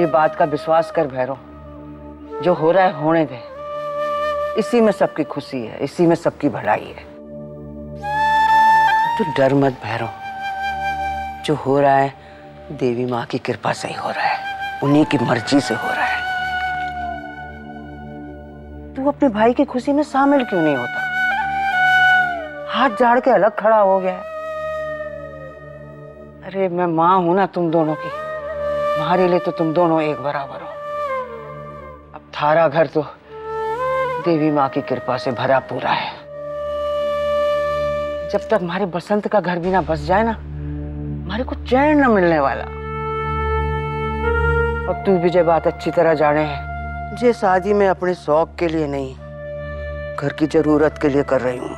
हमारी बात का विश्वास कर भैरव, जो हो रहा है होने दे। इसी में सबकी खुशी है, इसी में सबकी भलाई है। तू डर मत भैरव, जो हो रहा है देवी माँ की कृपा से ही हो रहा है, उन्हीं की मर्जी से हो रहा है। तू अपने भाई की खुशी में शामिल क्यों नहीं होता? हाथ झाड़ के अलग खड़ा हो गया है। अरे मैं माँ हूं ना तुम दोनों की, तुम्हारे लिए तो तुम दोनों एक बराबर हो। अब थारा घर तो देवी माँ की कृपा से भरा पूरा है। जब तक हमारे बसंत का घर भी ना बस जाए ना, हमारे को चैन न मिलने वाला। और तू भी जो बात अच्छी तरह जाने है, ये शादी में अपने शौक के लिए नहीं, घर की जरूरत के लिए कर रही हूँ।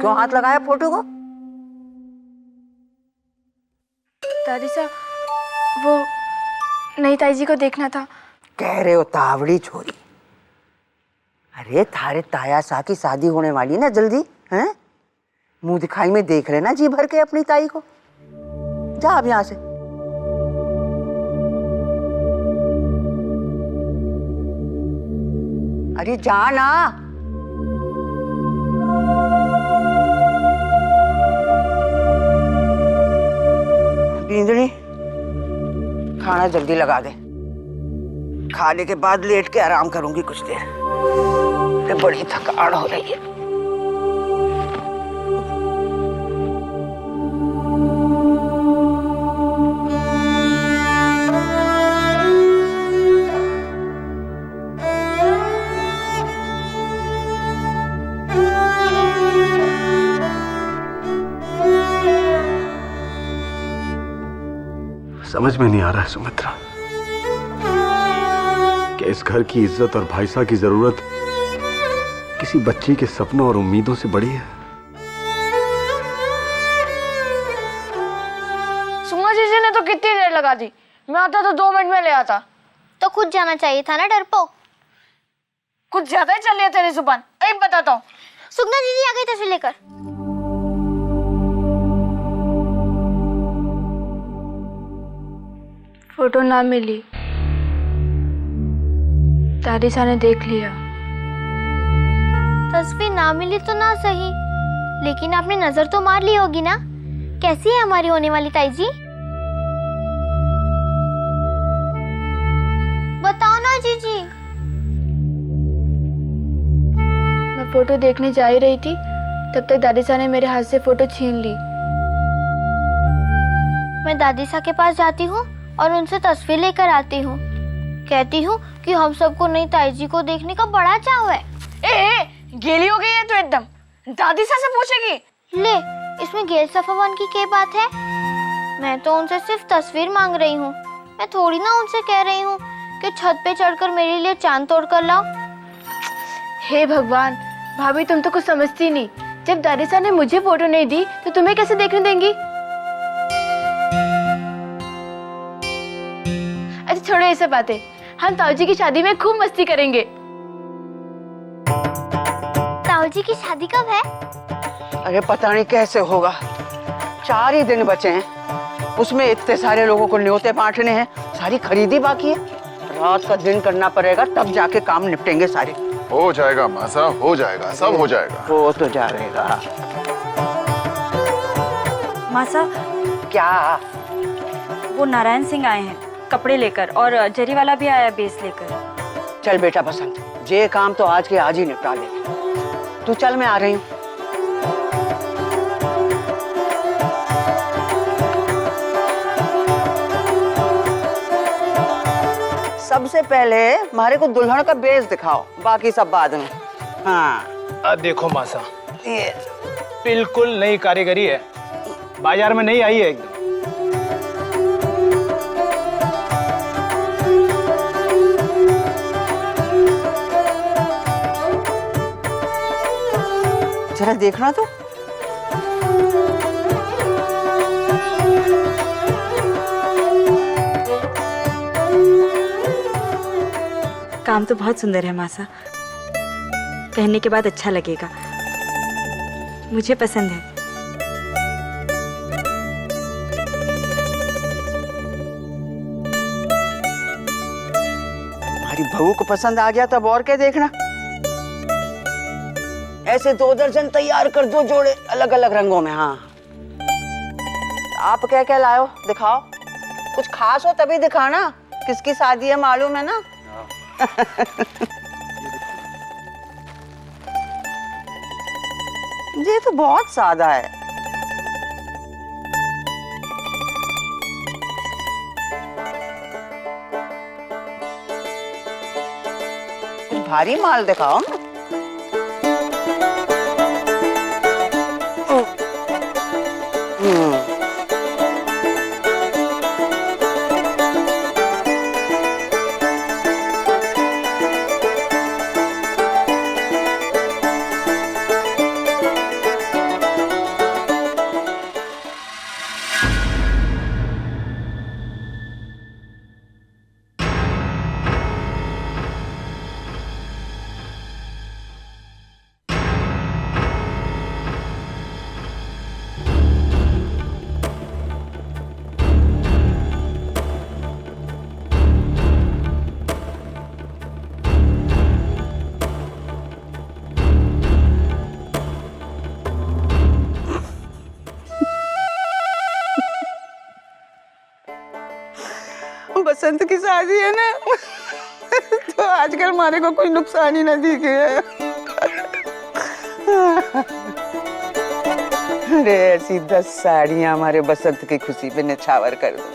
क्यों हाथ लगाया फोटो को? दादी साहब, वो नई ताई जी को देखना था। कह रहे हो तावड़ी छोरी? अरे थारे ताया सा की शादी होने वाली ना जल्दी, हैं? मुंह दिखाई में देख लेना जी भर के अपनी ताई को। जा अब यहाँ से। अरे जा ना। बींदनी, खाना जल्दी लगा दे। खाने के बाद लेट के आराम करूंगी कुछ देर। बड़ी थकान हो रही है। समझ में नहीं आ रहा है सुमित्रा, कि इस घर की इज्जत और भाईसा की जरूरत किसी बच्ची के सपनों और उम्मीदों से बड़ी है। सुमा जीजी ने तो कितनी देर लगा दी, मैं आता तो 2 मिनट में ले आता। तो खुद जाना चाहिए था ना डरपोक। कुछ ज्यादा ही चल रही है तेरी जुबान। एक बताता हूँ, सुगना दीदी आ गई तस्वीर लेकर। फोटो ना मिली, दादी साहब ने देख लिया। तस्वीर ना मिली तो ना सही, लेकिन आपने नजर तो मार ली होगी ना। कैसी है हमारी होने वाली ताई जी? बताओ ना जीजी। मैं फोटो देखने जा ही रही थी, तब तक दादी साहब ने मेरे हाथ से फोटो छीन ली। मैं दादी साहब के पास जाती हूँ और उनसे तस्वीर लेकर आती हूँ। कहती हूँ कि हम सबको नई ताई जी को देखने का बड़ा चाव है। ए, गेली हो गई है तो एकदम दादी साहब से पूछेगी। ले, इसमें गेल सफावन की क्या बात है? मैं तो उनसे सिर्फ तस्वीर मांग रही हूँ। मैं थोड़ी ना उनसे कह रही हूँ कि छत पे चढ़कर मेरे लिए चांद तोड़ कर लाओ। हे भगवान, भाभी तुम तो कुछ समझती नहीं। जब दादी साहब ने मुझे फोटो नहीं दी तो तुम्हें कैसे देखने देंगी? अच्छा छोड़ो ये सब बातें, हम ताऊ जी की शादी में खूब मस्ती करेंगे। ताऊ जी की शादी कब है? अरे पता नहीं कैसे होगा, 4 ही दिन बचे हैं। उसमें इतने सारे लोगों को न्योते बांटने हैं, सारी खरीदी बाकी है। रात का दिन करना पड़ेगा, तब जाके काम निपटेंगे सारे। हो जाएगा मासा, हो जाएगा, सब हो जाएगा। हो तो जाएगा। मासा, क्या? वो नारायण सिंह आए हैं कपड़े लेकर, और जरी वाला भी आया बेस लेकर। चल बेटा बसंत, ये काम तो आज के आज ही निपटा दे। तू चल, मैं आ रही हूँ। सबसे पहले हमारे को दुल्हन का बेस दिखाओ, बाकी सब बाद में। हाँ देखो मासा, ये बिल्कुल नई कारीगरी है, बाजार में नहीं आई है एकदम। जरा देखना तो। काम तो बहुत सुंदर है मासा, पहनने के बाद अच्छा लगेगा, मुझे पसंद है। हमारी बहू को पसंद आ गया तब और क्या देखना। ऐसे 2 दर्जन तैयार कर दो जोड़े अलग अलग रंगों में। हाँ, आप क्या क्या लाओ दिखाओ, कुछ खास हो तभी दिखाना। किसकी शादी है मालूम है ना। ये तो बहुत सादा है। कुछ भारी माल दिखाओ ना। बसंत की शादी है ना, तो आजकल हमारे को कोई नुकसान ही ना दिखे। अरे ऐसी 10 साड़ियां हमारे बसंत की खुशी पे निछावर कर दो।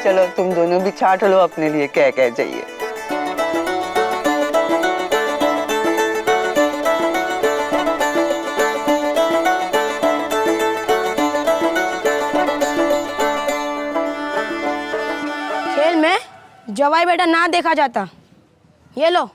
चलो तुम दोनों भी छाट लो अपने लिए क्या क्या चाहिए। खेल में जवाई बेटा ना देखा जाता। ये लो।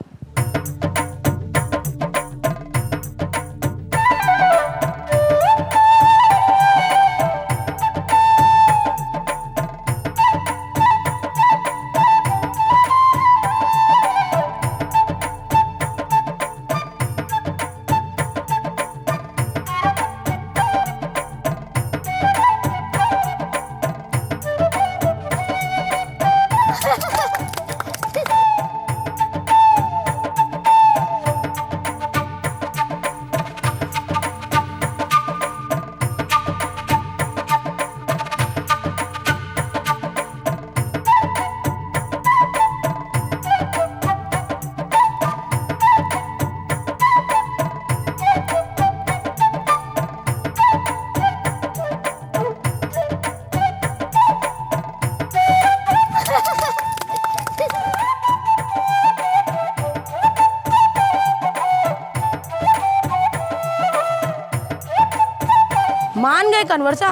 मान गए कन्वर्सा,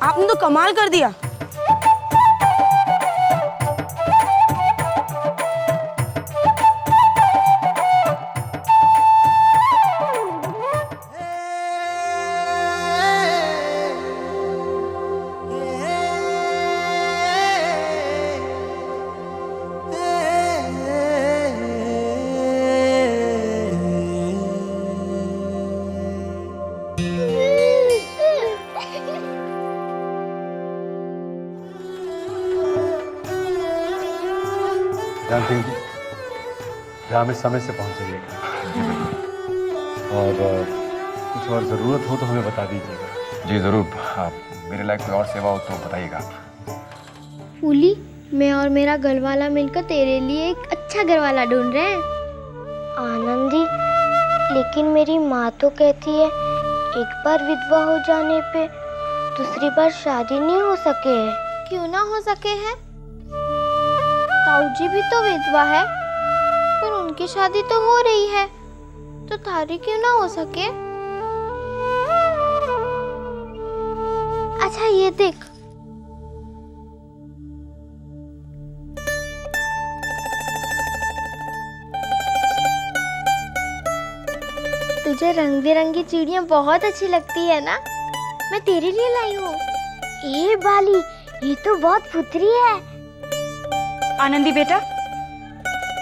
आपने तो कमाल कर दिया। जानती जी, यहाँ में समय से पहुँच जाइएगा और कुछ और ज़रूरत हो तो हमें बता दीजिएगा। जी ज़रूर, मेरे लायक कोई और सेवा हो तो बताइएगा। फूली, मैं और मेरा घरवाला मिलकर तेरे लिए एक अच्छा घरवाला ढूंढ रहे हैं। आनंदी, लेकिन मेरी माँ तो कहती है एक बार विधवा हो जाने पे दूसरी बार शादी नहीं हो सके है। क्यों ना हो सके है? ताऊ जी भी तो विधवा है, पर उनकी शादी तो हो रही है, तो थारी क्यों ना हो सके? अच्छा ये देख, तुझे रंग बिरंगी चिड़ियाँ बहुत अच्छी लगती है ना? मैं तेरे लिए लाई हूँ। ए बाली, ये तो बहुत फुतरी है। आनंदी बेटा,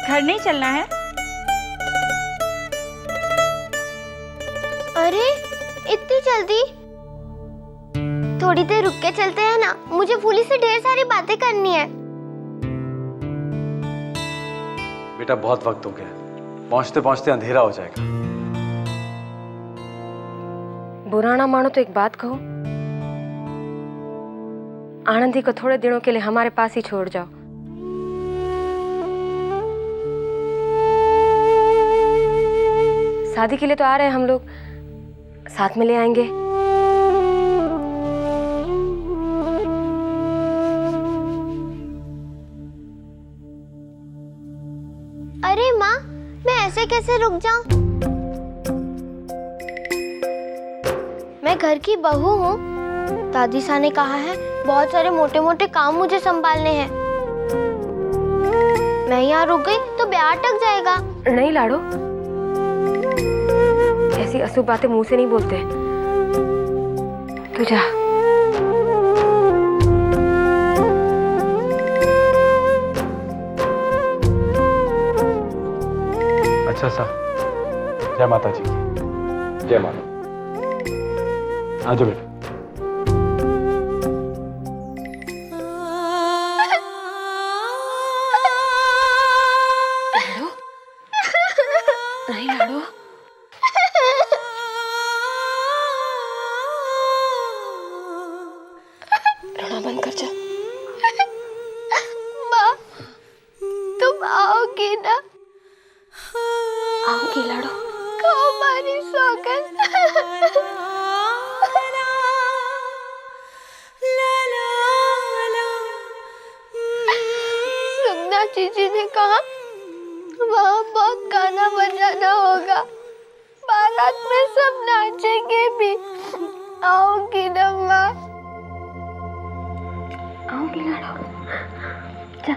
घर नहीं चलना है? अरे इतनी जल्दी? थोड़ी देर रुक के चलते हैं ना, मुझे फूली से ढेर सारी बातें करनी है। बेटा बहुत वक्त हो गया, पहुंचते पहुंचते अंधेरा हो जाएगा। बुरा ना मानो तो एक बात कहूँ, आनंदी को थोड़े दिनों के लिए हमारे पास ही छोड़ जाओ। शादी के लिए तो आ रहे हैं हम लोग, साथ में ले आएंगे। अरे माँ, मैं ऐसे कैसे रुक जाऊं? मैं घर की बहू हूँ। दादी सा ने कहा है बहुत सारे मोटे मोटे काम मुझे संभालने हैं। मैं यहाँ रुक गई तो ब्याह अटक जाएगा। नहीं लाडो, ऐसी अशुभ बातें मुंह से नहीं बोलते। तू जा। अच्छा सा, जय माता जी। जय माता। आ जाओ बेटा। नहीं लाडो, रोना बंद कर जा। माँ, तुम आओगी ना? आऊंगी लाडो। हमारी सौगंध। सुगना जीजी ने कहा वहाँ बहुत गाना बजाना होगा, बारात में सब नाचेंगे भी। आओगी ना माँ? आऊंगी लाडो। जा।